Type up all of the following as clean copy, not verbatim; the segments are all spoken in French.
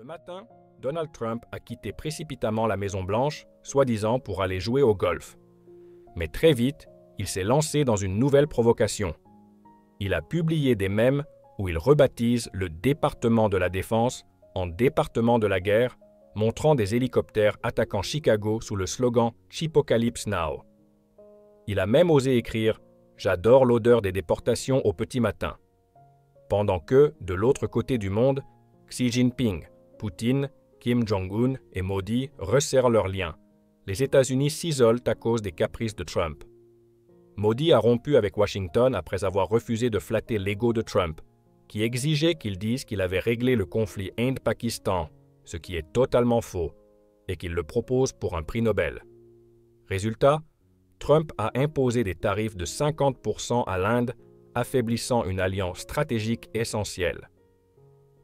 Ce matin, Donald Trump a quitté précipitamment la Maison-Blanche, soi-disant pour aller jouer au golf. Mais très vite, il s'est lancé dans une nouvelle provocation. Il a publié des mèmes où il rebaptise le département de la Défense en département de la guerre, montrant des hélicoptères attaquant Chicago sous le slogan « Chipocalypse Now ». Il a même osé écrire « J'adore l'odeur des déportations au petit matin ». Pendant que, de l'autre côté du monde, Xi Jinping, Poutine, Kim Jong-un et Modi resserrent leurs liens. Les États-Unis s'isolent à cause des caprices de Trump. Modi a rompu avec Washington après avoir refusé de flatter l'ego de Trump, qui exigeait qu'il dise qu'il avait réglé le conflit Inde-Pakistan, ce qui est totalement faux, et qu'il le propose pour un prix Nobel. Résultat, Trump a imposé des tarifs de 50% à l'Inde, affaiblissant une alliance stratégique essentielle.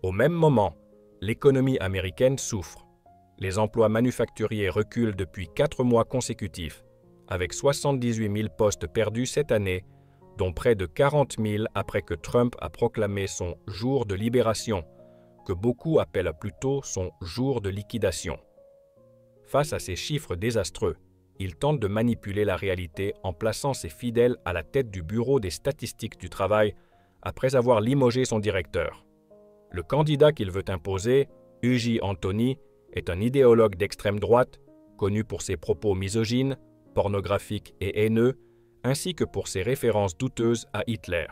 Au même moment, l'économie américaine souffre. Les emplois manufacturiers reculent depuis 4 mois consécutifs, avec 78 000 postes perdus cette année, dont près de 40 000 après que Trump a proclamé son « jour de libération », que beaucoup appellent plutôt son « jour de liquidation ». Face à ces chiffres désastreux, il tente de manipuler la réalité en plaçant ses fidèles à la tête du Bureau des statistiques du travail après avoir limogé son directeur. Le candidat qu'il veut imposer, Uji Anthony, est un idéologue d'extrême droite, connu pour ses propos misogynes, pornographiques et haineux, ainsi que pour ses références douteuses à Hitler.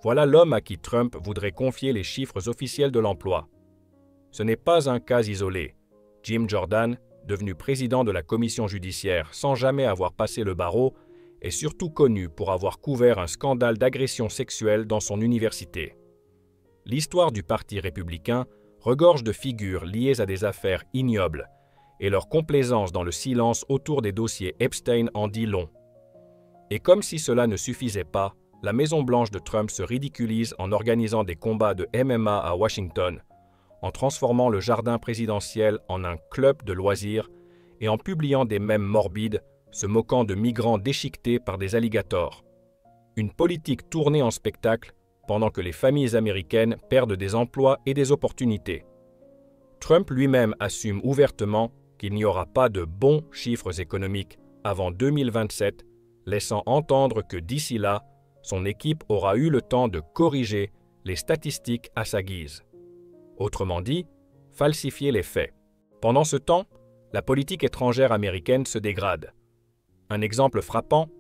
Voilà l'homme à qui Trump voudrait confier les chiffres officiels de l'emploi. Ce n'est pas un cas isolé. Jim Jordan, devenu président de la commission judiciaire sans jamais avoir passé le barreau, est surtout connu pour avoir couvert un scandale d'agression sexuelle dans son université. L'histoire du Parti républicain regorge de figures liées à des affaires ignobles, et leur complaisance dans le silence autour des dossiers Epstein en dit long. Et comme si cela ne suffisait pas, la Maison-Blanche de Trump se ridiculise en organisant des combats de MMA à Washington, en transformant le jardin présidentiel en un club de loisirs et en publiant des mèmes morbides, se moquant de migrants déchiquetés par des alligators. Une politique tournée en spectacle pendant que les familles américaines perdent des emplois et des opportunités. Trump lui-même assume ouvertement qu'il n'y aura pas de bons chiffres économiques avant 2027, laissant entendre que d'ici là, son équipe aura eu le temps de corriger les statistiques à sa guise. Autrement dit, falsifier les faits. Pendant ce temps, la politique étrangère américaine se dégrade. Un exemple frappant,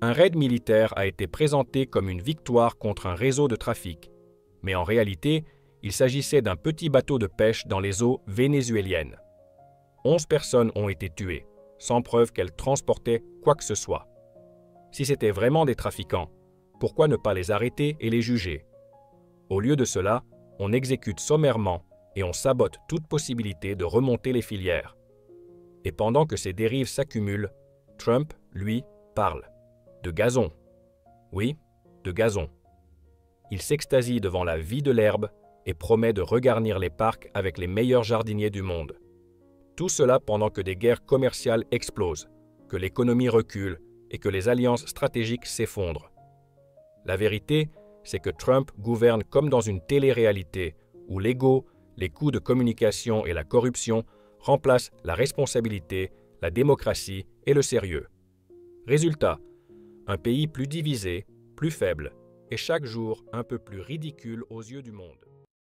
un raid militaire a été présenté comme une victoire contre un réseau de trafic, mais en réalité, il s'agissait d'un petit bateau de pêche dans les eaux vénézuéliennes. 11 personnes ont été tuées, sans preuve qu'elles transportaient quoi que ce soit. Si c'était vraiment des trafiquants, pourquoi ne pas les arrêter et les juger? Au lieu de cela, on exécute sommairement et on sabote toute possibilité de remonter les filières. Et pendant que ces dérives s'accumulent, Trump, lui, parle. De gazon. Oui, de gazon. Il s'extasie devant la vie de l'herbe et promet de regarnir les parcs avec les meilleurs jardiniers du monde. Tout cela pendant que des guerres commerciales explosent, que l'économie recule et que les alliances stratégiques s'effondrent. La vérité, c'est que Trump gouverne comme dans une télé-réalité où l'ego, les coûts de communication et la corruption remplacent la responsabilité, la démocratie et le sérieux. Résultat, un pays plus divisé, plus faible et chaque jour un peu plus ridicule aux yeux du monde.